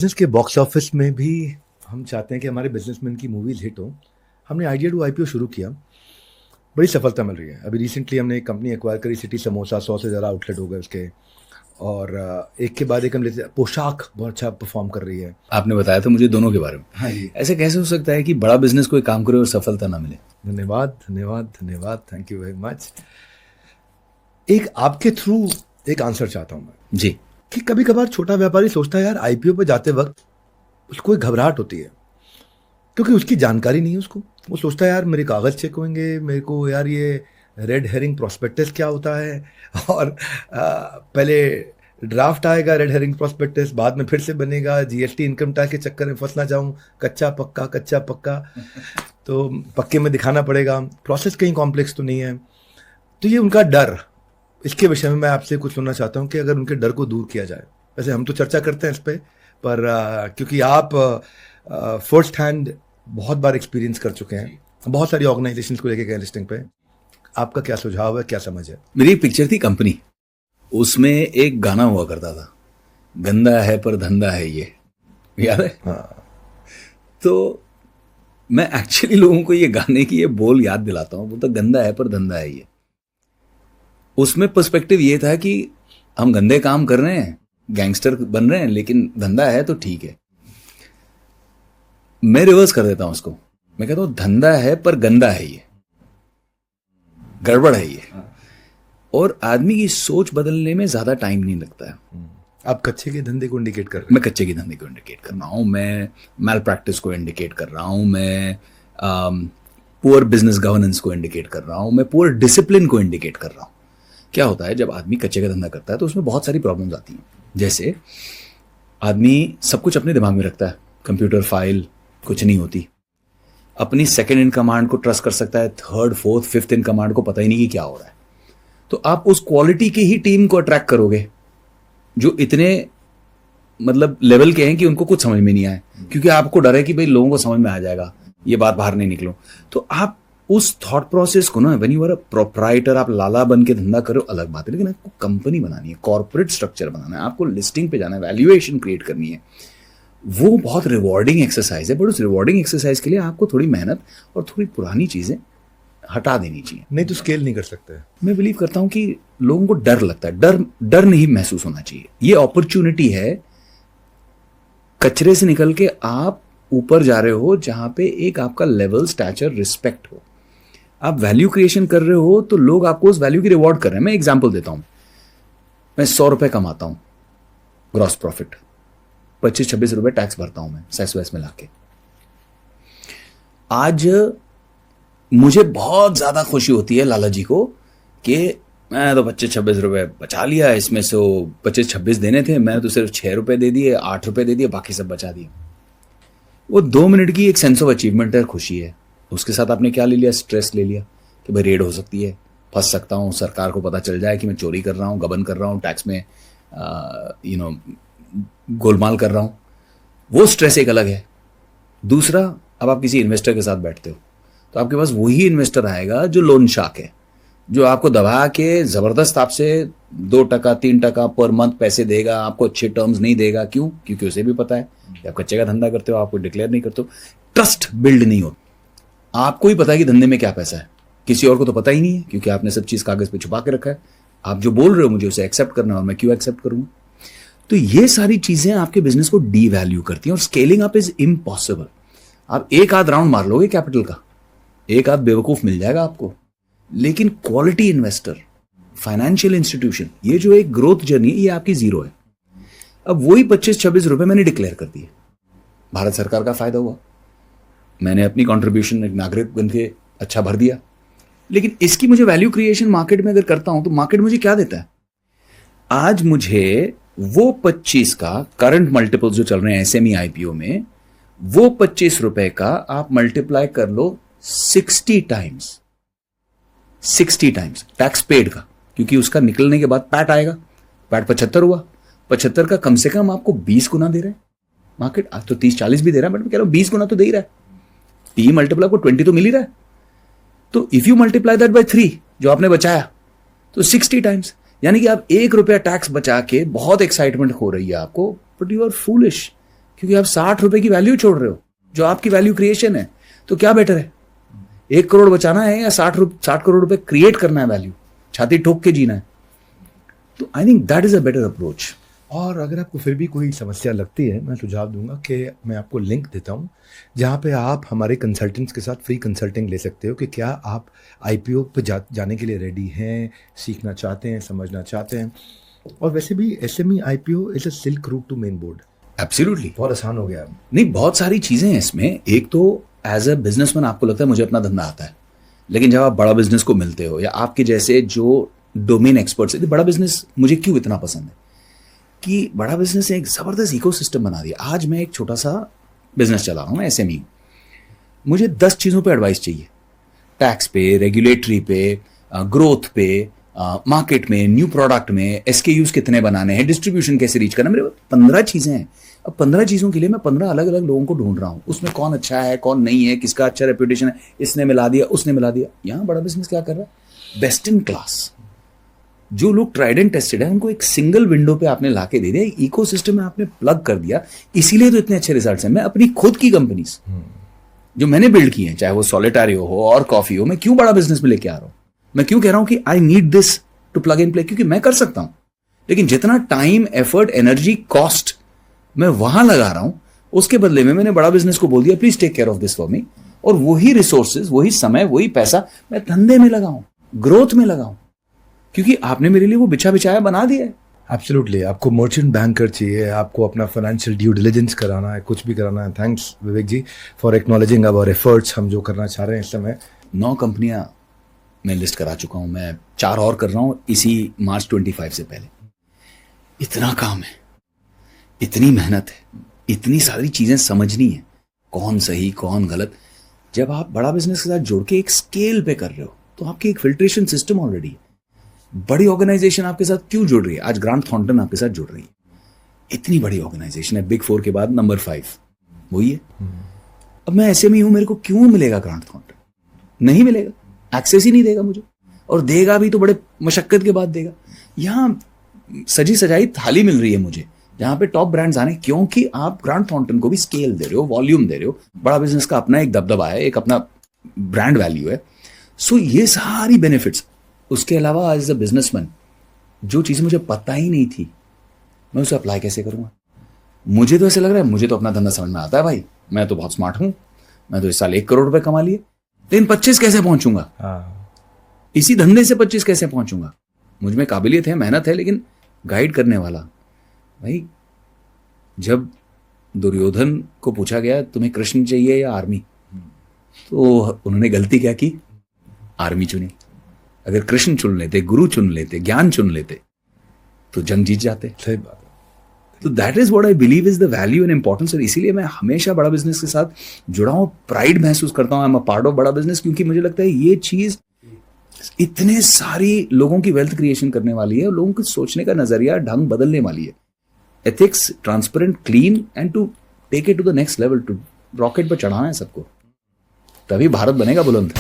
Business के box office में भी हम चाहते हैं कि हमारे बिजनेसमैन की मूवीज हिट हो। हमने आइडिया टू आईपीओ शुरू किया, बड़ी सफलता मिल रही है। अभी रिसेंटली हमने एक कंपनी एक्वायर करी, सिटी समोसा, 100 से ज़्यादा आउटलेट हो गए उसके। और एक के बाद एक हम लेते, पोशाक बहुत अच्छा परफॉर्म कर रही है। आपने बताया था मुझे दोनों के बारे में। हाँ जी। ऐसे कैसे हो सकता है कि बड़ा बिजनेस कोई काम करे और सफलता ना मिले? धन्यवाद धन्यवाद धन्यवाद, थैंक यू वेरी मच। एक आपके थ्रू एक आंसर चाहता हूँ मैं जी। कि कभी कभार छोटा व्यापारी सोचता है यार आईपीओ पे जाते वक्त उसको एक घबराहट होती है, क्योंकि उसकी जानकारी नहीं है उसको। वो सोचता है यार मेरे कागज चेक होंगे, मेरे को यार ये रेड हेरिंग प्रोस्पेक्टस क्या होता है, और पहले ड्राफ्ट आएगा रेड हेरिंग प्रोस्पेक्टस, बाद में फिर से बनेगा, जीएसटी इनकम टैक्स के चक्कर में फंस ना जाऊं, कच्चा पक्का कच्चा पक्का, तो पक्के में दिखाना पड़ेगा, प्रोसेस कहीं कॉम्प्लेक्स तो नहीं है। तो ये उनका डर, इसके विषय में मैं आपसे कुछ सुनना चाहता हूँ कि अगर उनके डर को दूर किया जाए। वैसे हम तो चर्चा करते हैं इस पर क्योंकि आप फर्स्ट हैंड बहुत बार एक्सपीरियंस कर चुके हैं, बहुत सारी ऑर्गेनाइजेशंस को लेके गए लिस्टिंग पे, आपका क्या सुझाव है, क्या समझ है? मेरी एक पिक्चर थी कंपनी, उसमें एक गाना हुआ करता था, गंदा है पर धंधा है ये, याद है? हाँ। तो मैं एक्चुअली लोगों को ये गाने की ये बोल याद दिलाता हूँ, बोलता गंदा है पर धंधा है ये। उसमें पर्सपेक्टिव ये था कि हम गंदे काम कर रहे हैं, गैंगस्टर बन रहे हैं, लेकिन धंधा है तो ठीक है। मैं रिवर्स कर देता हूं उसको, मैं कहता हूं धंधा है पर गंदा है ये, गड़बड़ है ये। और आदमी की सोच बदलने में ज्यादा टाइम नहीं लगता है। आप कच्चे के धंधे को इंडिकेट कर रहे हैं? मैं कच्चे के धंधे को इंडिकेट कर रहा हूं, मैं मैल प्रैक्टिस को इंडिकेट कर रहा हूं, मैं पुअर बिजनेस गवर्नेंस को इंडिकेट कर रहा हूं, मैं पुअर डिसिप्लिन को इंडिकेट कर रहा हूं। क्या होता है जब आदमी कच्चे का धंधा करता है तो उसमें बहुत सारी प्रॉब्लम्स आती हैं। जैसे आदमी सब कुछ अपने दिमाग में रखता है, कंप्यूटर फाइल कुछ नहीं होती, अपनी सेकंड इन कमांड को ट्रस्ट कर सकता है, third fourth fifth in command को पता ही नहीं कि क्या हो रहा है। तो आप उस क्वालिटी की ही टीम को अट्रैक्ट करोगे जो इतने मतलब लेवल के हैं कि उनको कुछ समझ में नहीं आए, क्योंकि आपको डर है कि भाई लोगों को समझ में आ जाएगा, ये बात बाहर नहीं निकलो। तो आप उस थॉट प्रोसेस को ना, when you are a proprietor, आप लाला बन के धंधा करो अलग बात है, लेकिन आपको कंपनी बनानी है, कॉर्पोरेट स्ट्रक्चर बनाना है, आपको लिस्टिंग पे जाना है, वैल्यूएशन क्रिएट करनी है, वो बहुत रिवॉर्डिंग एक्सरसाइज है। बट उस रिवॉर्डिंग एक्सरसाइज के लिए आपको थोड़ी मेहनत और थोड़ी पुरानी चीजें हटा देनी चाहिए, नहीं तो स्केल नहीं कर सकते। मैं बिलीव करता हूं कि लोगों को डर लगता है, डर नहीं महसूस होना चाहिए। ये अपॉर्चुनिटी है, कचरे से निकल के आप ऊपर जा रहे हो, जहां पे एक आपका लेवल, स्टैचर, रिस्पेक्ट हो, आप वैल्यू क्रिएशन कर रहे हो, तो लोग आपको उस वैल्यू की रिवॉर्ड कर रहे हैं। मैं एग्जांपल देता हूं, मैं 100 रुपए कमाता हूं ग्रॉस प्रॉफिट, 25-26 रुपए टैक्स भरता हूं मैं सेस वैस मिला के। आज मुझे बहुत ज्यादा खुशी होती है लाला जी को कि मैं तो 25-26 रुपए बचा लिया, इसमें से 25-26 देने थे, मैंने तो सिर्फ 6 रुपए दे दिए, 8 रुपए दे दिए, बाकी सब बचा दिए। वो 2 मिनट की एक सेंस ऑफ अचीवमेंट है, खुशी है। उसके साथ आपने क्या ले लिया? स्ट्रेस ले लिया कि भाई रेड हो सकती है, फंस सकता हूँ, सरकार को पता चल जाए कि मैं चोरी कर रहा हूँ, गबन कर रहा हूँ, टैक्स में गोलमाल कर रहा हूँ। वो स्ट्रेस एक अलग है। दूसरा, अब आप किसी इन्वेस्टर के साथ बैठते हो तो आपके पास वही इन्वेस्टर आएगा जो लोन शार्क है, जो आपको दबा के जबरदस्त आपसे 2%, 3% पर मंथ पैसे देगा, आपको अच्छे टर्म्स नहीं देगा। क्यों? क्योंकि उसे भी पता है कि आप कच्चे का धंधा करते हो, आपको डिक्लेयर नहीं करते हो, ट्रस्ट बिल्ड नहीं होता। आपको ही पता है कि धंधे में क्या पैसा है, किसी और को तो पता ही नहीं है, क्योंकि आपने सब चीज कागज पे छुपा के रखा है। आप जो बोल रहे हो मुझे उसे एक्सेप्ट करना, और मैं क्यों एक्सेप्ट करूंगा? तो ये सारी चीजें आपके बिजनेस को डी वैल्यू करती हैं, और स्केलिंग अप इज इम्पॉसिबल। आप एक आध राउंड मार लोगे कैपिटल का, एक आध बेवकूफ मिल जाएगा आपको, लेकिन क्वालिटी इन्वेस्टर, फाइनेंशियल इंस्टीट्यूशन, ये जो एक ग्रोथ जर्नी है, ये आपकी जीरो है। अब वही 25-26 रुपए मैंने डिक्लेयर कर दिए, भारत सरकार का फायदा हुआ, मैंने अपनी कंट्रीब्यूशन एक नागरिक बन के अच्छा भर दिया। लेकिन इसकी मुझे वैल्यू क्रिएशन मार्केट में अगर करता हूं तो मार्केट मुझे क्या देता है? आज मुझे वो 25 का करंट मल्टीपल जो चल रहे हैं एसएमई आईपीओ में, वो 25 रुपए का आप मल्टीप्लाई कर लो 60 टाइम्स, 60 टाइम्स टैक्स पेड का, क्योंकि उसका निकलने के बाद पैट आएगा। पैट 75 हुआ, 75 का कम से कम आपको 20 गुना दे रहा है मार्केट। आज तो 30-40 भी दे रहा है, बट मैं कह रहा हूं 20 गुना तो दे ही रहा है। पी मल्टीपल आपको 20 तो मिल ही रहा है। तो if you multiply that bye 3 जो आपने बचाया, तो 60 टाइम्स, यानी कि आप 1 रुपया टैक्स बचा के बहुत एक्साइटमेंट हो रही है आपको, बट यू आर फूलिश क्योंकि आप 60 रुपए की वैल्यू छोड़ रहे हो जो आपकी वैल्यू क्रिएशन है। तो क्या बेटर है, 1 करोड़ बचाना है या 60 करोड़ रुपए क्रिएट करना है वैल्यू, छाती ठोक के जीना है? तो I think that is a better approach. और अगर आपको फिर भी कोई समस्या लगती है, मैं सुझाव दूंगा कि मैं आपको लिंक देता हूँ जहाँ पे आप हमारे कंसल्टेंट्स के साथ फ्री कंसल्टिंग ले सकते हो कि क्या आप आईपीओ पे जाने के लिए रेडी हैं, सीखना चाहते हैं, समझना चाहते हैं। और वैसे भी SME IPO is a silk route to main board. Absolutely, बहुत आसान हो गया। नहीं, बहुत सारी चीजें हैं इसमें। एक तो एज अ बिजनेसमैन आपको लगता है मुझे अपना धंधा आता है, लेकिन जब आप बड़ा बिजनेस को मिलते हो या आपके जैसे जो डोमेन एक्सपर्ट्स है, बड़ा बिजनेस मुझे क्यों इतना पसंद है कि बड़ा बिजनेस ने एक जबरदस्त इकोसिस्टम बना दिया। आज मैं एक छोटा सा बिजनेस चला रहा हूँ, एसएमई। मुझे 10 चीजों पे एडवाइस चाहिए, टैक्स पे, रेगुलेटरी पे, ग्रोथ पे, मार्केट में, न्यू प्रोडक्ट में, एसकेयूज कितने बनाने हैं, डिस्ट्रीब्यूशन कैसे रीच करना। मेरे 15 चीजें हैं। अब 15 चीजों के लिए मैं 15 अलग अलग लोगों को ढूंढ रहा हूँ, उसमें कौन अच्छा है कौन नहीं है, किसका अच्छा रेपुटेशन है, इसने मिला दिया उसने मिला दिया। यहाँ बड़ा बिजनेस क्या कर रहा है, बेस्ट इन क्लास। जो लोग ट्राइड एंड टेस्टेड है उनको एक सिंगल विंडो पे आपने लाके दे दिया, इकोसिस्टम में आपने प्लग कर दिया। इसीलिए तो इतने अच्छे रिजल्ट्स हैं। मैं अपनी खुद की कंपनीज जो मैंने बिल्ड की हैं, चाहे वो सॉलिटारियो हो और कॉफी हो, मैं क्यों बड़ा बिजनेस में लेके आ रहा हूं? मैं क्यों कह रहा हूं कि I need this to plug and play? क्योंकि मैं कर सकता हूं, लेकिन जितना टाइम, एफर्ट, एनर्जी, कॉस्ट मैं वहां लगा रहा हूं, उसके बदले में मैंने बड़ा बिजनेस को बोल दिया please take care of this for me. और वही रिसोर्सेज, वही समय, वही पैसा मैं धंधे में लगाऊं, ग्रोथ में लगाऊं, क्योंकि आपने मेरे लिए वो बिछा बिछाया बना दिया है। एब्सोल्युटली। आपको मर्चेंट बैंकर चाहिए, आपको अपना फाइनेंशियल ड्यू डिलिजेंस कराना है, कुछ भी कराना है। Thanks Vivek ji for acknowledging our efforts. हम जो करना चाह रहे हैं इस समय 9 कंपनियां मैं लिस्ट करा चुका हूं, मैं 4 और कर रहा हूं इसी मार्च 25 से पहले। इतना काम है, इतनी मेहनत है, इतनी सारी चीजें समझनी है, कौन सही कौन गलत। जब आप बड़ा बिजनेस के साथ जोड़ के एक स्केल पे कर रहे हो तो आपकी एक फिल्ट्रेशन सिस्टम ऑलरेडी है। बड़ी ऑर्गेनाइजेशन आपके साथ क्यों जुड़ रही है? आज ग्रांट थॉर्ंटन आपके साथ जुड़ रही है, इतनी बड़ी ऑर्गेनाइजेशन है, बिग 4 के बाद नंबर 5 वही है। अब मैं ऐसे में हूं, मेरे को क्यों मिलेगा ग्रांट थॉर्ंटन? नहीं मिलेगा, एक्सेस ही नहीं देगा मुझे, और देगा भी तो बड़े मशक्कत के बाद देगा। यहां सजी सजाई थाली मिल रही है मुझे, जहां पे टॉप ब्रांड्स आने, क्योंकि आप ग्रांट थॉर्ंटन को भी स्केल दे रहे हो, वॉल्यूम दे रहे हो। बड़ा बिजनेस का अपना एक दबदबा है, एक अपना ब्रांड वैल्यू है। सो ये सारी बेनिफिट्स, उसके अलावा एज अ बिजनेसमैन जो चीजें मुझे पता ही नहीं थी, मैं उसे अप्लाई कैसे करूंगा? मुझे तो ऐसे लग रहा है मुझे तो अपना धंधा समझ में आता है भाई, मैं तो बहुत स्मार्ट हूं, मैं तो इस साल 1 करोड़ रुपए कमा लिए, लेकिन 25 कैसे पहुंचूंगा? इसी धंधे से 25 कैसे पहुंचूंगा? मुझ में काबिलियत है, मेहनत है, लेकिन गाइड करने वाला भाई। जब दुर्योधन को पूछा गया तुम्हें कृष्ण चाहिए या आर्मी, तो उन्होंने गलती क्या की? आर्मी चुनी। अगर कृष्ण चुन लेते, गुरु चुन लेते, ज्ञान चुन लेते, तो जंग जीत जाते। सही बात है। तो that is what I believe is the value and importance. और इसीलिए मैं हमेशा बड़ा बिजनेस के साथ जुड़ा हूं, प्राइड महसूस करता हूं, I am a part of बड़ा बिजनेस, क्योंकि मुझे लगता है ये चीज इतने सारी लोगों की वेल्थ क्रिएशन करने वाली है, लोगों के सोचने का नजरिया, ढंग बदलने वाली है। Ethics, transparent, clean, and to take it to the next level, to rocket पर चढ़ाना है सबको, तभी भारत बनेगा बुलंद।